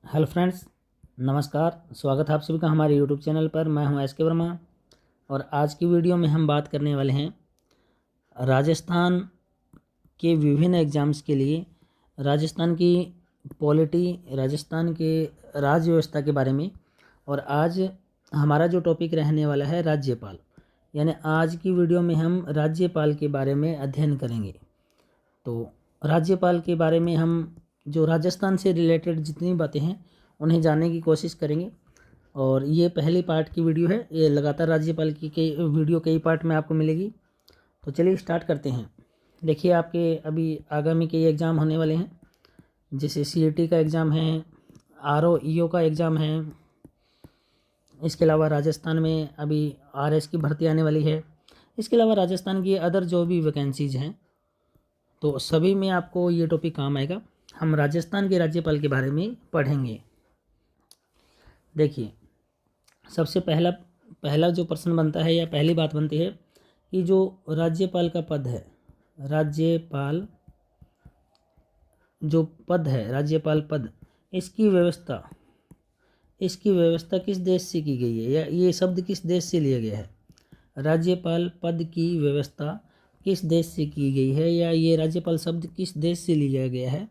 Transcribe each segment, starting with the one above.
Hello friends, नमस्कार। स्वागत है आप सभी का हमारे यूट्यूब चैनल पर। मैं हूं एस के वर्मा और आज की वीडियो में हम बात करने वाले हैं राजस्थान के विभिन्न एग्ज़ाम्स के लिए राजस्थान की पॉलिटी, राजस्थान के राज्य व्यवस्था के बारे में। और आज हमारा जो टॉपिक रहने वाला है राज्यपाल, यानी आज की वीडियो में हम राज्यपाल के बारे में अध्ययन करेंगे। तो राज्यपाल के बारे में हम जो राजस्थान से रिलेटेड जितनी बातें हैं उन्हें जानने की कोशिश करेंगे। और ये पहली पार्ट की वीडियो है। ये लगातार राज्यपाल की कई वीडियो कई पार्ट में आपको मिलेगी। तो चलिए स्टार्ट करते हैं। देखिए, आपके अभी आगामी कई एग्ज़ाम होने वाले हैं, जैसे सीईटी का एग्ज़ाम है, आरओ ईओ का एग्ज़ाम है। इसके अलावा राजस्थान में अभी आरएस की भर्ती आने वाली है। इसके अलावा राजस्थान की अदर जो भी वैकेंसीज हैं, तो सभी में आपको ये टॉपिक काम आएगा। हम राजस्थान के राज्यपाल के बारे में पढ़ेंगे। देखिए, सबसे पहला पहला जो प्रश्न बनता है या पहली बात बनती है कि जो राज्यपाल का पद है, राज्यपाल जो पद है, राज्यपाल पद, इसकी व्यवस्था किस देश से की गई है, या ये शब्द किस देश से लिया गया है। राज्यपाल पद की व्यवस्था किस देश से की गई है, या ये राज्यपाल शब्द किस देश से लिया गया है।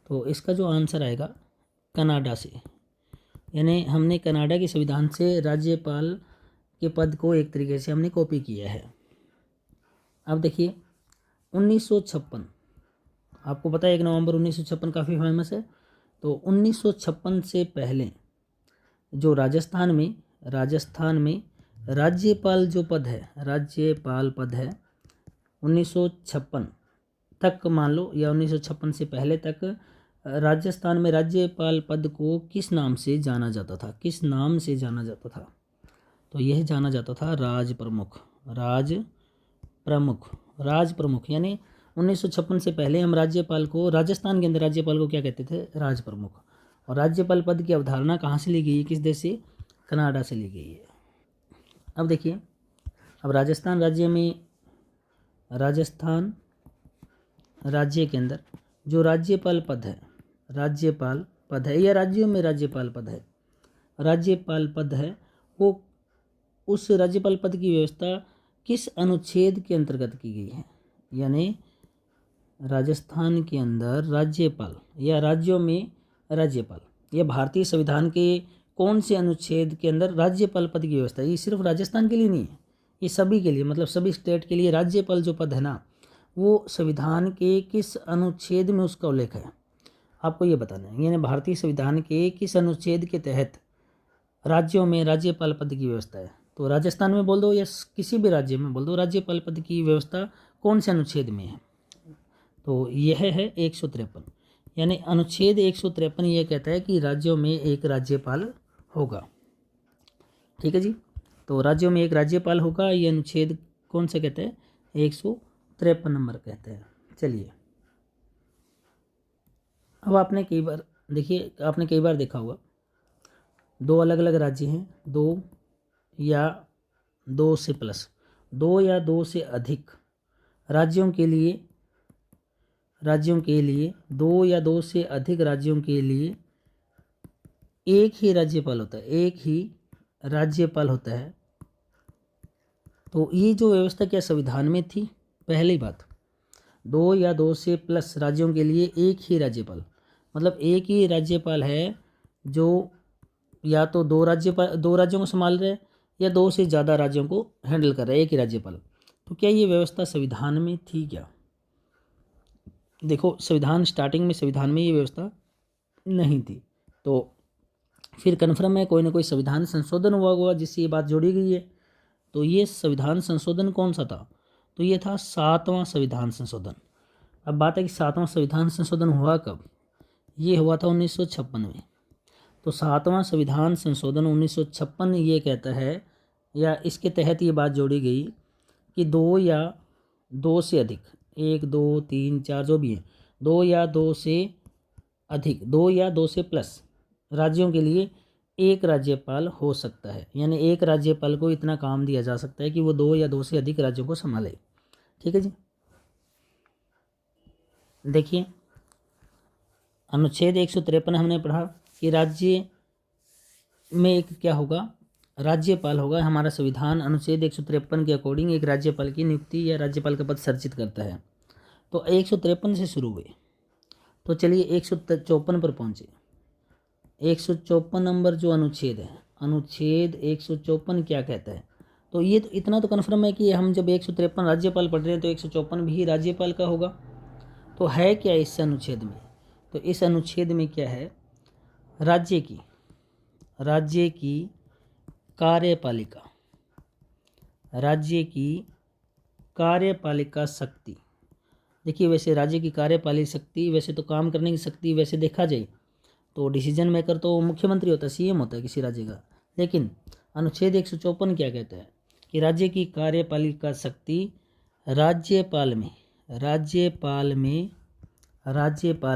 तो इसका जो आंसर आएगा कनाडा से, यानी हमने कनाडा के संविधान से राज्यपाल के पद को एक तरीके से हमने कॉपी किया है। अब देखिए 1956, आपको पता है 1 नवंबर 1956 काफ़ी फेमस है। तो 1956 से पहले जो राजस्थान में राज्यपाल जो पद है, राज्यपाल पद है 1956 तक मान लो, या 1956 से पहले तक राजस्थान में राज्यपाल पद को किस नाम से जाना जाता था, किस नाम से जाना जाता था। तो यह जाना जाता था राज प्रमुख। राज प्रमुख यानी 1956 से पहले हम राज्यपाल को, राजस्थान के अंदर राज्यपाल को क्या कहते थे, राज प्रमुख। और राज्यपाल पद की अवधारणा कहाँ से ली गई है, किस देश से, कनाडा से ली गई है। अब देखिए, अब राजस्थान राज्य के अंदर जो राज्यपाल पद है या राज्यों में राज्यपाल पद है, वो उस राज्यपाल पद की व्यवस्था किस अनुच्छेद के अंतर्गत की गई है। यानी राजस्थान के अंदर राज्यपाल या राज्यों में राज्यपाल, यह भारतीय संविधान के कौन से अनुच्छेद के अंदर राज्यपाल पद की व्यवस्था है। ये सिर्फ राजस्थान के लिए नहीं है, ये सभी के लिए, मतलब सभी स्टेट के लिए राज्यपाल जो पद है ना, वो संविधान के किस अनुच्छेद में उसका उल्लेख है, आपको ये बताना है। यानी भारतीय संविधान के किस अनुच्छेद के तहत राज्यों में राज्यपाल पद की व्यवस्था है। तो राजस्थान में बोल दो या किसी भी राज्य में बोल दो, राज्यपाल पद की व्यवस्था कौन से अनुच्छेद में है। तो यह है 153, यानी अनुच्छेद 153 यह कहता है कि राज्यों में एक राज्यपाल होगा। ठीक है जी, तो राज्यों में एक राज्यपाल होगा, ये अनुच्छेद कौन सा कहता है, 153 नंबर कहते हैं। चलिए, अब आपने कई बार देखा होगा, दो अलग अलग राज्य हैं, दो या दो से प्लस, दो या दो से अधिक राज्यों के लिए दो या दो से अधिक राज्यों के लिए एक ही राज्यपाल होता है। तो ये जो व्यवस्था क्या संविधान में थी, पहली बात। दो या दो से प्लस राज्यों के लिए एक ही राज्यपाल, मतलब एक ही राज्यपाल है जो या तो दो राज्यों को संभाल रहे, या दो से ज़्यादा राज्यों को हैंडल कर रहे हैं, एक ही राज्यपाल। तो क्या ये व्यवस्था संविधान में थी क्या। देखो, स्टार्टिंग में संविधान में ये व्यवस्था नहीं थी। तो फिर कन्फर्म है कोई ना कोई संविधान संशोधन हुआ होगा जिससे ये बात जोड़ी गई है। तो ये संविधान संशोधन कौन सा था, तो ये था 7वां संविधान संशोधन। अब बात है कि 7वां संविधान संशोधन हुआ कब, ये हुआ था 1956 में। तो 7वां संविधान संशोधन 1956 ये कहता है, या इसके तहत ये बात जोड़ी गई कि दो या दो से अधिक, 1 2 3 4 जो भी है, दो या दो से अधिक, दो या दो से प्लस राज्यों के लिए एक राज्यपाल हो सकता है। यानी एक राज्यपाल को इतना काम दिया जा सकता है कि वो दो या दो से अधिक राज्यों को संभाले। ठीक है जी, देखिए अनुच्छेद 153 हमने पढ़ा, कि राज्य में एक क्या होगा, राज्यपाल होगा। हमारा संविधान अनुच्छेद 153 के अकॉर्डिंग एक राज्यपाल की नियुक्ति या राज्यपाल का पद सर्जित करता है। तो 153 से शुरू हुए, तो चलिए 154 पर पहुँचे। 154 नंबर जो अनुच्छेद है, अनुच्छेद 154 क्या कहता है? तो ये तो इतना तो कन्फर्म है कि हम जब 153 राज्यपाल पढ़ रहे हैं तो 154 भी राज्यपाल का होगा। तो है क्या इस अनुच्छेद में? तो इस अनुच्छेद में क्या है, राज्य की कार्यपालिका, राज्य की कार्यपालिका शक्ति। देखिए वैसे राज्य की कार्यपालिका शक्ति, वैसे तो काम करने की शक्ति वैसे देखा जाए तो डिसीजन मेकर तो मुख्यमंत्री होता है, सीएम होता है किसी राज्य का। लेकिन अनुच्छेद 154 क्या कहता है कि राज्य की कार्यपालिका शक्ति राज्यपाल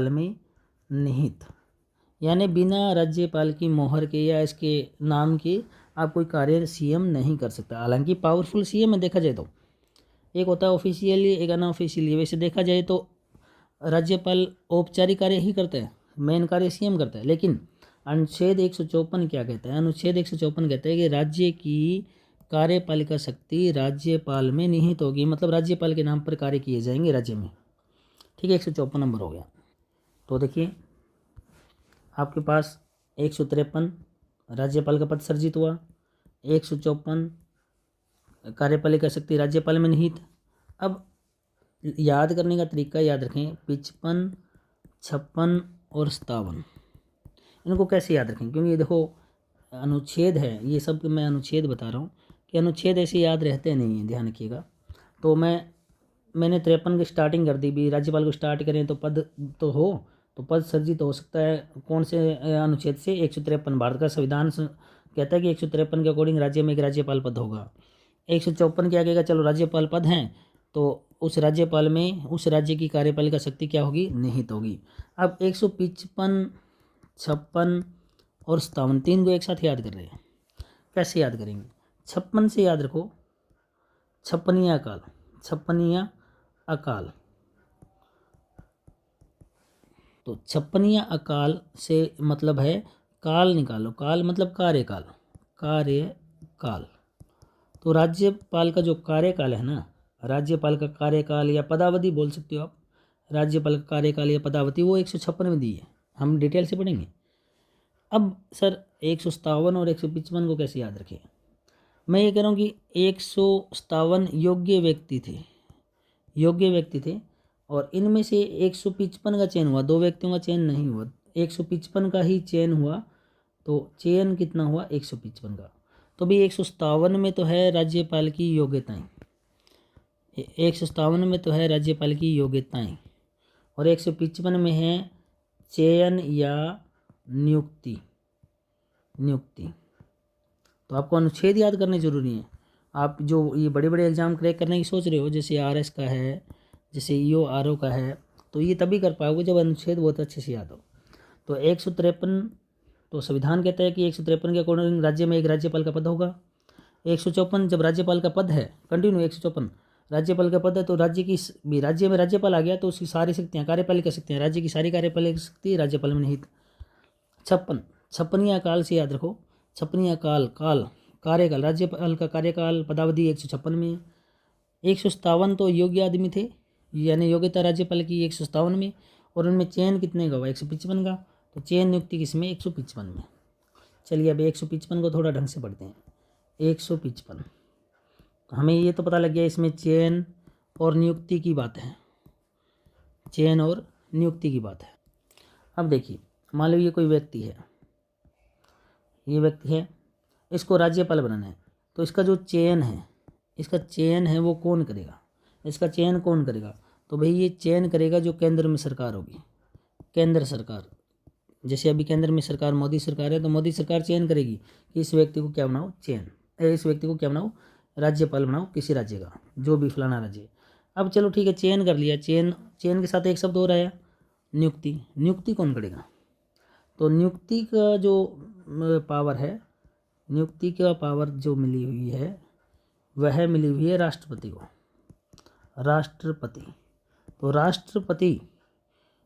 में निहित, यानी बिना राज्यपाल की मोहर के या इसके नाम के आप कोई कार्य सीएम नहीं कर सकता। हालांकि पावरफुल सीएम है देखा जाए तो, एक होता है ऑफिशियली, एक अनऑफिशियली। वैसे देखा जाए तो राज्यपाल औपचारिक कार्य ही करता है, मेन कार्य सीएम करता है। लेकिन अनुच्छेद 154 क्या कहता है? अनुच्छेद 154 कहता है कि राज्य की कार्यपालिका शक्ति राज्यपाल में निहित होगी, मतलब राज्यपाल के नाम पर कार्य किए जाएंगे राज्य में। ठीक है, 154 नंबर हो गया। तो देखिए आपके पास 153 राज्यपाल का पद सर्जित हुआ, 154 कार्यपालिका शक्ति राज्यपाल में निहित। अब याद करने का तरीका याद रखें, 55, 56 और 57, इनको कैसे याद रखें? क्योंकि ये देखो अनुच्छेद है, ये सब मैं अनुच्छेद बता रहा हूँ कि अनुच्छेद ऐसे याद रहते नहीं हैं, ध्यान रखिएगा। तो मैंने 53 की स्टार्टिंग कर दी भी, राज्यपाल को स्टार्ट करें तो पद तो हो, तो पद सर्जित हो सकता है कौन से अनुच्छेद से? 153। भारत का संविधान कहता है कि 153 के अकॉर्डिंग राज्य में एक राज्यपाल पद होगा। 154 क्या कहेगा? चलो राज्यपाल पद हैं तो उस राज्यपाल में उस राज्य की कार्यपालिका शक्ति क्या होगी? निहित होगी। अब 155, 56 और 57 तीन को एक साथ याद कर रहे हैं, कैसे याद करेंगे? 56 से याद रखो, छप्पनिया अकाल, छप्पनिया अकाल। तो छप्पनिया अकाल से मतलब है काल निकालो, काल मतलब कार्यकाल, कार्यकाल। तो राज्यपाल का जो कार्यकाल है ना, राज्यपाल का कार्यकाल या पदावधि बोल सकते हो आप, राज्यपाल का कार्यकाल या पदावधि वो 156 में दी है, हम डिटेल से पढ़ेंगे। अब सर 157 और 155 को कैसे याद रखें? मैं ये कह रहा हूँ कि 157 योग्य व्यक्ति थे और इनमें से 155 का चयन हुआ, दो व्यक्तियों का चयन नहीं हुआ, 155 का ही चयन हुआ। तो चयन कितना हुआ? 155 का। तो भी 157 में तो है राज्यपाल की योग्यताएं, 157 में तो है राज्यपाल की योग्यताएं और 155 में है चयन या नियुक्ति। तो आपको अनुच्छेद याद करने जरूरी है। आप जो ये बड़े बड़े एग्जाम क्रैक करने की सोच रहे हो, जैसे आरएस का है, जैसे ईओ आरओ का है, तो ये तभी कर पाओगे जब अनुच्छेद बहुत अच्छे से याद हो। तो 153 तो संविधान कहता है कि 153 के अकॉर्डिंग राज्य में एक राज्यपाल का पद होगा। 154 जब राज्यपाल का पद है, कंटिन्यू 154 राज्यपाल का पद है, तो राज्य में राज्यपाल आ गया तो उसकी सारी शक्तियाँ, कार्यपालिका शक्तियाँ, राज्य की सारी कार्यपालिका शक्ति राज्यपाल में निहित। 56 छप्पनिया काल से याद रखो, छप्पनिया काल कार्यकाल, राज्यपाल का कार्यकाल पदावधि 156 में। 157 तो योग्य आदमी थे, यानी योग्यता राज्यपाल की 157 में, और उनमें चयन कितने का हुआ? 155 का। तो चयन नियुक्ति किसमें? 155 में। चलिए अब 155 को थोड़ा ढंग से पढ़ते हैं। 155 हमें ये तो पता लग गया इसमें चयन और नियुक्ति की बात है, चयन और नियुक्ति की बात है। अब देखिए मान लो ये कोई व्यक्ति है, ये व्यक्ति है, इसको राज्यपाल बनाना है, तो इसका जो चयन है वो कौन करेगा? इसका चयन कौन करेगा? तो भाई ये चयन करेगा जो केंद्र में सरकार होगी, केंद्र सरकार। जैसे अभी केंद्र में सरकार मोदी सरकार है, तो मोदी सरकार चयन करेगी कि इस व्यक्ति को क्या बनाओ, इस व्यक्ति को क्या बनाओ, राज्यपाल बनाओ किसी राज्य का, जो भी फलाना राज्य। अब चलो ठीक है, चयन कर लिया, चयन के साथ एक शब्द और आया, नियुक्ति कौन करेगा? तो नियुक्ति का जो पावर है, नियुक्ति का पावर जो मिली हुई है वह मिली हुई है राष्ट्रपति को, राष्ट्रपति। तो राष्ट्रपति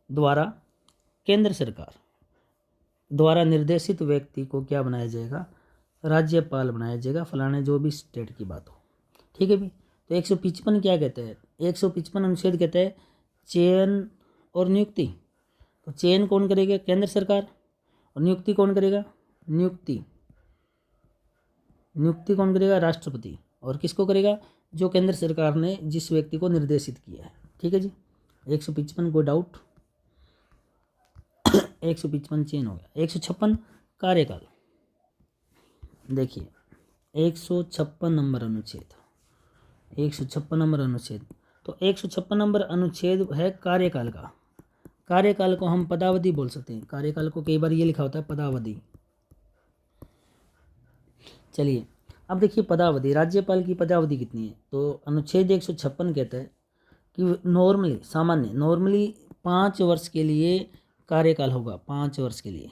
द्वारा केंद्र सरकार द्वारा निर्देशित व्यक्ति को क्या बनाया जाएगा, राज्यपाल बनाया जाएगा, फलाने जो भी स्टेट की बात हो। ठीक है भी। तो 155 क्या कहते हैं, 155 अनुच्छेद कहते हैं चयन और नियुक्ति। तो चयन कौन करेगा, केंद्र सरकार, और नियुक्ति कौन करेगा, नियुक्ति कौन करेगा, राष्ट्रपति। और किसको करेगा, जो केंद्र सरकार ने जिस व्यक्ति को निर्देशित किया है। ठीक है जी। 155 को डाउट 155 चयन हो गया। 156 कार्यकाल। देखिए 156 नंबर अनुच्छेद, 156 नंबर अनुच्छेद। तो 156 नंबर अनुच्छेद है कार्यकाल का। कार्यकाल को हम पदावधि बोल सकते हैं। कार्यकाल को कई बार ये लिखा होता है पदावधि। चलिए अब देखिए पदावधि, राज्यपाल की पदावधि कितनी है। तो अनुच्छेद 156 कहता है कि नॉर्मली 5 वर्ष के लिए कार्यकाल होगा, 5 वर्ष के लिए।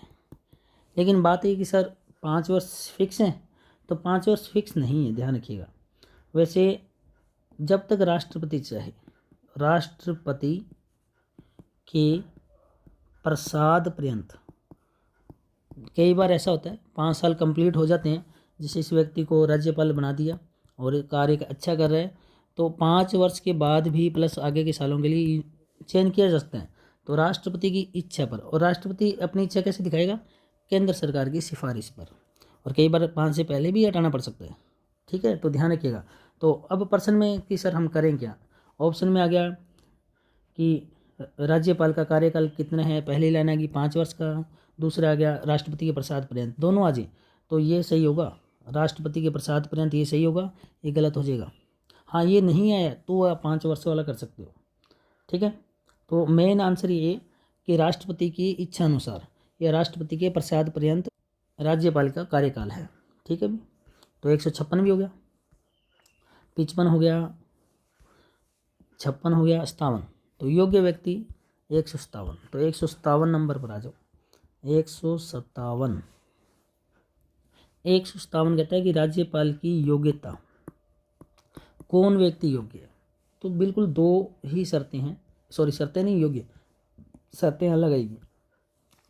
लेकिन बात है कि सर 5 वर्ष फिक्स हैं, तो 5 वर्ष फिक्स नहीं है, ध्यान रखिएगा। वैसे जब तक राष्ट्रपति चाहे, राष्ट्रपति के प्रसाद पर्यंत, कई बार ऐसा होता है 5 साल कंप्लीट हो जाते हैं, जैसे इस व्यक्ति को राज्यपाल बना दिया और कार्य अच्छा कर रहे हैं, तो 5 वर्ष के बाद भी प्लस आगे के सालों के लिए चयन किया जा सकता है। तो राष्ट्रपति की इच्छा पर, और राष्ट्रपति अपनी इच्छा कैसे दिखाएगा, केंद्र सरकार की सिफारिश पर, और कई बार 5 से पहले भी हटाना पड़ सकता है। ठीक है, तो ध्यान रखिएगा। तो अब प्रश्न में कि सर हम करें क्या, ऑप्शन में आ गया कि राज्यपाल का कार्यकाल कितना है, पहली लाइन आ गई 5 वर्ष का, दूसरा आ गया राष्ट्रपति के प्रसाद पर्यंत, दोनों आ जाए तो ये सही होगा, राष्ट्रपति के प्रसाद पर्यंत ये सही होगा, ये गलत हो जाएगा। हाँ ये नहीं आया तो आप 5 वर्ष वाला कर सकते हो। ठीक है, तो मेन आंसर ये कि राष्ट्रपति की इच्छा अनुसार या राष्ट्रपति के प्रसाद पर्यंत राज्यपाल का कार्यकाल है। ठीक है भी। तो 156 भी हो गया, 55 हो गया, 56 हो गया, 57। तो योग्य व्यक्ति 157। तो 157 नंबर पर आ जाओ। 157 कहता है कि राज्यपाल की योग्यता, कौन व्यक्ति योग्य है। तो बिल्कुल 2 ही शर्तें हैं, सॉरी शर्तें नहीं, योग्य, शर्तें अलग आएगी,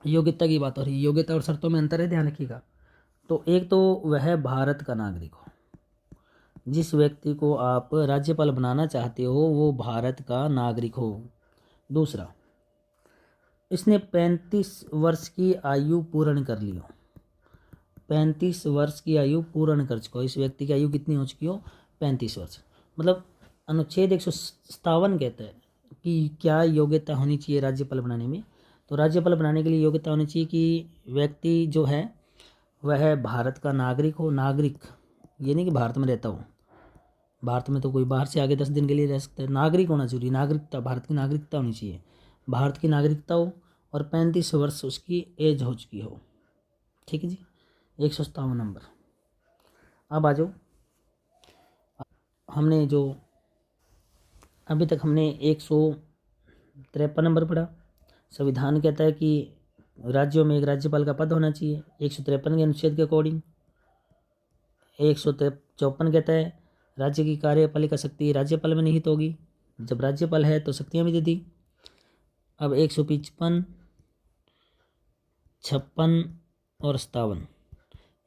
योग्यता की बात हो रही है। योग्यता और शर्तों में अंतर है, ध्यान रखिएगा। तो एक तो वह भारत का नागरिक हो, जिस व्यक्ति को आप राज्यपाल बनाना चाहते हो वो भारत का नागरिक हो। दूसरा, इसने 35 वर्ष की आयु पूर्ण कर ली हो, 35 वर्ष की आयु पूर्ण कर चुका हो। इस व्यक्ति की आयु कितनी हो चुकी हो, 35 वर्ष। मतलब अनुच्छेद 157 कहता है कि क्या योग्यता होनी चाहिए राज्यपाल बनाने में। तो राज्यपाल बनाने के लिए योग्यता होनी चाहिए कि व्यक्ति जो है वह भारत का नागरिक हो। नागरिक ये नहीं कि भारत में रहता हो, भारत में तो कोई बाहर से आगे 10 दिन के लिए रह सकता है। नागरिक होना जरूरी, नागरिकता, भारत की नागरिकता होनी चाहिए, भारत की नागरिकता हो और 35 वर्ष उसकी एज हो चुकी हो। ठीक है जी, 157 नंबर। अब आ जाओ, हमने जो अभी तक हमने 153 नंबर पढ़ा। संविधान कहता है कि राज्यों में एक राज्यपाल का पद होना चाहिए 153 के अनुच्छेद के अकॉर्डिंग। 154 कहता है राज्य की कार्यपालिका शक्ति राज्यपाल में निहित होगी, जब राज्यपाल है तो शक्तियाँ भी दे दी। अब 155, 56 और 57।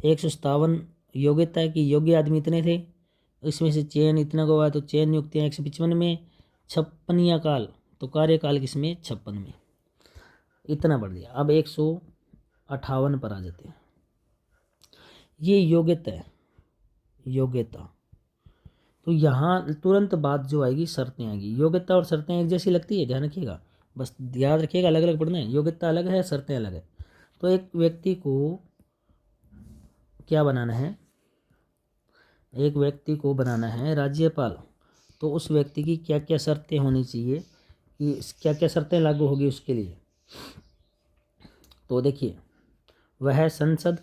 157 योग्यता की, योग्य आदमी इतने थे, इसमें से चयन इतना को हुआ, तो चयन नियुक्तियाँ 155 में, 56 काल, तो कार्यकाल किसमें, 56 में। इतना बढ़ दिया। अब 158 पर आ जाते हैं। ये योग्यता है, योग्यता। तो यहाँ तुरंत बात जो आएगी शर्तें आएगी। योग्यता और शर्तें एक जैसी लगती है, ध्यान रखिएगा, बस याद रखिएगा, अलग अलग पढ़ना है। योग्यता अलग है, शर्तें अलग है। तो एक व्यक्ति को क्या बनाना है, एक व्यक्ति को बनाना है राज्यपाल, तो उस व्यक्ति की क्या क्या शर्तें होनी चाहिए, कि क्या क्या शर्तें लागू होगी उसके लिए। तो देखिए, वह संसद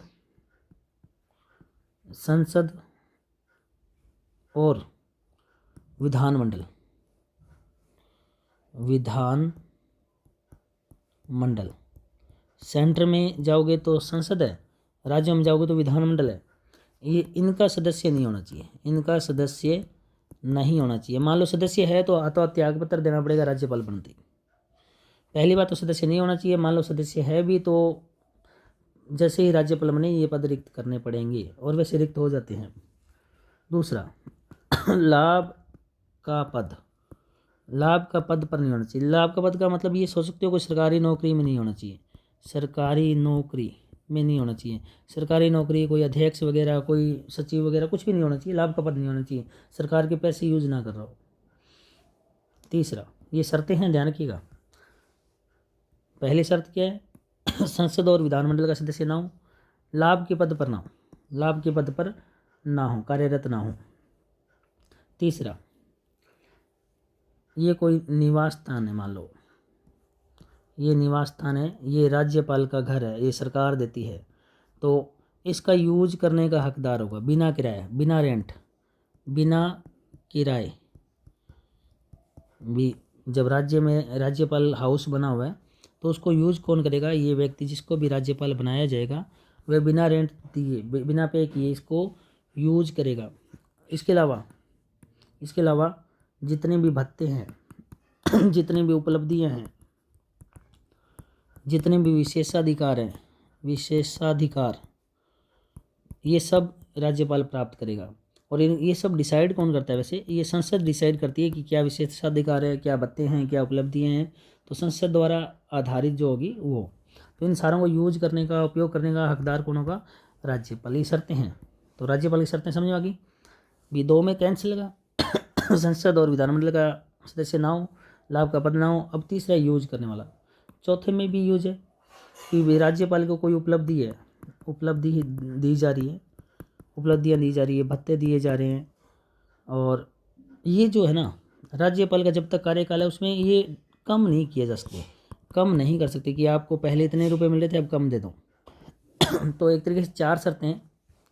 और विधानमंडल सेंटर में जाओगे तो संसद है, राज्य में जाओगे तो विधानमंडल है। ये इनका सदस्य नहीं होना चाहिए, इनका सदस्य नहीं होना चाहिए। मान लो सदस्य है तो त्याग पत्र देना पड़ेगा राज्यपाल बनते। पहली बात तो सदस्य नहीं होना चाहिए। मान लो सदस्य है भी तो जैसे ही राज्यपाल बने ये पद रिक्त करने पड़ेंगे और वैसे रिक्त हो जाते हैं। दूसरा, लाभ का पद। लाभ का पद पर नहीं होना चाहिए। लाभ का पद का मतलब ये सोच सकते हो कोई सरकारी नौकरी में नहीं होना चाहिए, सरकारी नौकरी में नहीं होना चाहिए। सरकारी नौकरी, कोई अध्यक्ष वगैरह, कोई सचिव वगैरह कुछ भी नहीं होना चाहिए। लाभ का पद नहीं होना चाहिए, सरकार के पैसे यूज ना कर रहा हो। तीसरा, ये शर्तें हैं, ध्यान रखिएगा। पहली शर्त क्या है? संसद और विधानमंडल का सदस्य ना हो, लाभ के पद पर ना हो, लाभ के पद पर ना हो, कार्यरत ना हो। तीसरा, ये कोई निवास स्थान है, मान लो ये निवास स्थान है, ये राज्यपाल का घर है, ये सरकार देती है, तो इसका यूज करने का हकदार होगा बिना किराए, बिना रेंट, बिना किराए भी। जब राज्य में राज्यपाल हाउस बना हुआ है तो उसको यूज कौन करेगा? ये व्यक्ति जिसको भी राज्यपाल बनाया जाएगा वह बिना रेंट दिए, बिना पे किए इसको यूज करेगा। इसके अलावा जितने भी भत्ते हैं, जितनी भी उपलब्धियां हैं, जितने भी विशेषाधिकार ये सब राज्यपाल प्राप्त करेगा। और ये सब डिसाइड कौन करता है? वैसे ये संसद डिसाइड करती है कि क्या विशेषाधिकार है, क्या भत्ते हैं, क्या उपलब्धियां हैं, तो संसद द्वारा आधारित जो होगी वो। तो इन सारों को यूज करने का, उपयोग करने का हकदार कौन होगा? राज्यपाल। ये शर्तें हैं, तो राज्यपाल की शर्तें समझ में आ गई। भी दो में कैंसिल लगा संसद और विधानमंडल का सदस्य ना हो, लाभ का पद ना हो। अब तीसरा यूज करने वाला, चौथे में भी यूज है कि राज्यपाल को कोई उपलब्धि है, उपलब्धि दी जा रही है, उपलब्धियां दी जा रही है, भत्ते दिए जा रहे हैं, और ये जो है ना राज्यपाल का जब तक कार्यकाल है उसमें ये कम नहीं किए जा सकते, कम नहीं कर सकते कि आपको पहले इतने रुपए मिल रहे थे अब कम दे दो। तो एक तरीके से चार शर्तें हैं,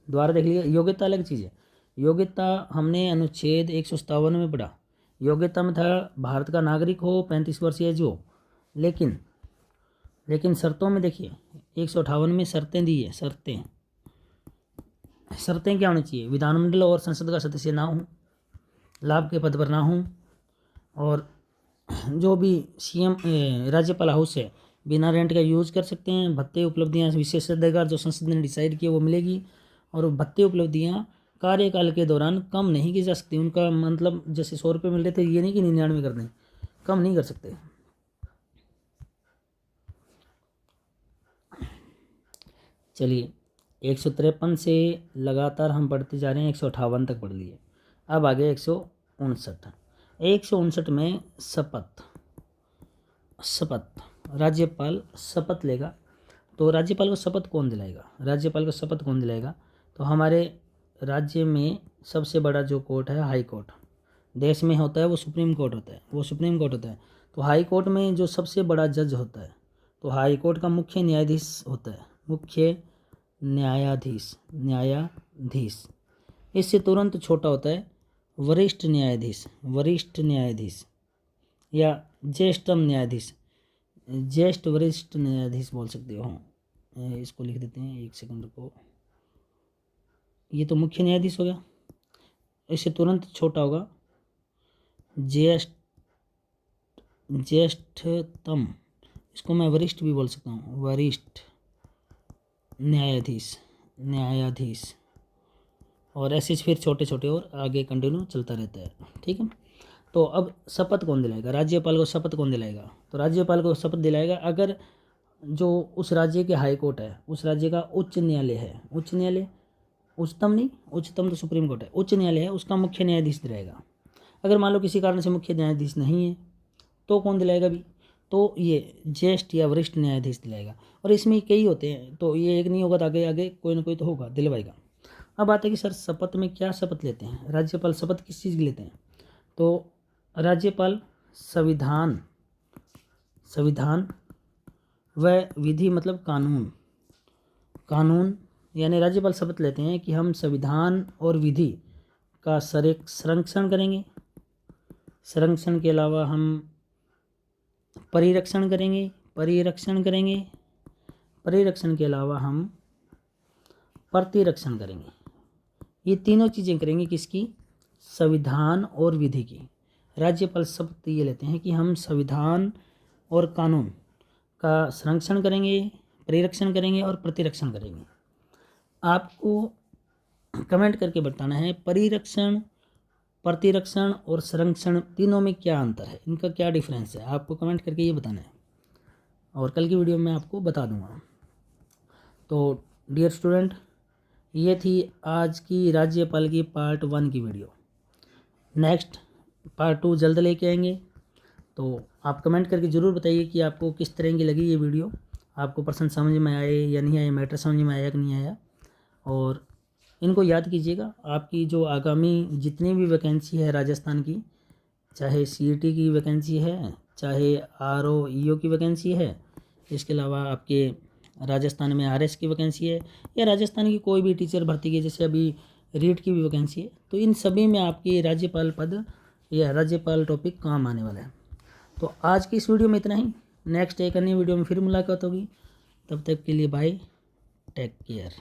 दोबारा देख लीजिए। योग्यता अलग चीज़ है। योग्यता हमने अनुच्छेद 157 में पढ़ा। योग्यता में था भारत का नागरिक हो, 35 वर्ष एज हो। लेकिन शर्तों में देखिए 158 में शर्तें दी है। शर्तें क्या होनी चाहिए? विधानमंडल और संसद का सदस्य ना हो, लाभ के पद पर ना हो, और जो भी सीएम राज्यपाल हाउस है बिना रेंट का यूज कर सकते हैं। भत्ते, उपलब्धियां, विशेषाधिकार जो संसद ने डिसाइड किया वो मिलेगी। और भत्ते, उपलब्धियां कार्यकाल के दौरान कम नहीं की जा सकती। उनका मतलब जैसे 100 रुपये मिल रहे थे, ये नहीं कि 99 कर दें, कम नहीं कर सकते। चलिए 153 से लगातार हम पढ़ते जा रहे हैं, 158 तक पढ़ लिए। अब आगे 159 में शपथ राज्यपाल शपथ लेगा। तो राज्यपाल को शपथ कौन दिलाएगा? तो हमारे राज्य में सबसे बड़ा जो कोर्ट है हाई कोर्ट, देश में होता है वो सुप्रीम कोर्ट होता है। तो हाई कोर्ट में जो सबसे बड़ा जज होता है, तो हाई कोर्ट का मुख्य न्यायाधीश होता है, मुख्य न्यायाधीश। इससे तुरंत छोटा होता है वरिष्ठ न्यायाधीश या ज्येष्ठतम न्यायाधीश, ज्येष्ठ वरिष्ठ न्यायाधीश बोल सकते हो। इसको लिख देते हैं, एक सेकंड को। ये तो मुख्य न्यायाधीश हो गया, इससे तुरंत छोटा होगा ज्येष्ठतम, इसको मैं वरिष्ठ भी बोल सकता हूँ, वरिष्ठ न्यायाधीश। और ऐसे फिर छोटे छोटे और आगे कंटिन्यू चलता रहता है, ठीक है। तो अब शपथ कौन दिलाएगा? राज्यपाल को शपथ कौन दिलाएगा? तो राज्यपाल को शपथ दिलाएगा अगर जो उस राज्य के हाई कोर्ट है, उस राज्य का उच्च न्यायालय है, उच्च न्यायालय, उच्चतम नहीं, उच्चतम तो सुप्रीम कोर्ट है, उच्च न्यायालय है, उसका मुख्य न्यायाधीश दिलाएगा। अगर मान लो किसी कारण से मुख्य न्यायाधीश नहीं है तो कौन दिलाएगा भी? तो ये ज्येष्ठ या वरिष्ठ न्यायाधीश दिलाएगा। और इसमें कई होते हैं, तो ये एक नहीं होगा तो आगे आगे कोई ना कोई तो होगा, दिलवाएगा। अब बात है कि सर शपथ में क्या शपथ लेते हैं? राज्यपाल शपथ किस चीज़ की लेते हैं? तो राज्यपाल संविधान व विधि मतलब कानून यानी राज्यपाल शपथ लेते हैं कि हम संविधान और विधि का संरक्षण करेंगे। संरक्षण के अलावा हम परिरक्षण करेंगे। परिरक्षण के अलावा हम प्रतिरक्षण करेंगे। ये तीनों चीज़ें करेंगे किसकी? संविधान और विधि की। राज्यपाल शपथ ये लेते हैं कि हम संविधान और कानून का संरक्षण करेंगे, परिरक्षण करेंगे और प्रतिरक्षण करेंगे। आपको कमेंट करके बताना है परिरक्षण, प्रतिरक्षण और संरक्षण तीनों में क्या अंतर है, इनका क्या डिफरेंस है, आपको कमेंट करके ये बताना है और कल की वीडियो में आपको बता दूंगा। तो डियर स्टूडेंट, ये थी आज की राज्यपाल की पार्ट 1 की वीडियो। नेक्स्ट पार्ट 2 जल्द लेके आएंगे। तो आप कमेंट करके ज़रूर बताइए कि आपको किस तरह की लगी ये वीडियो, आपको प्रश्न समझ में आए या नहीं आए, मैटर समझ में आया कि नहीं आया। और इनको याद कीजिएगा, आपकी जो आगामी जितनी भी वैकेंसी है राजस्थान की, चाहे सीईटी की वैकेंसी है, चाहे आरओ ईओ की वैकेंसी है, इसके अलावा आपके राजस्थान में आरएस की वैकेंसी है, या राजस्थान की कोई भी टीचर भर्ती की, जैसे अभी रीट की भी वैकेंसी है, तो इन सभी में आपकी राज्यपाल पद या राज्यपाल टॉपिक काम आने वाला है। तो आज की इस वीडियो में इतना ही। नेक्स्ट एक अन्य वीडियो में फिर मुलाकात होगी। तब तक के लिए बाय, टेक केयर।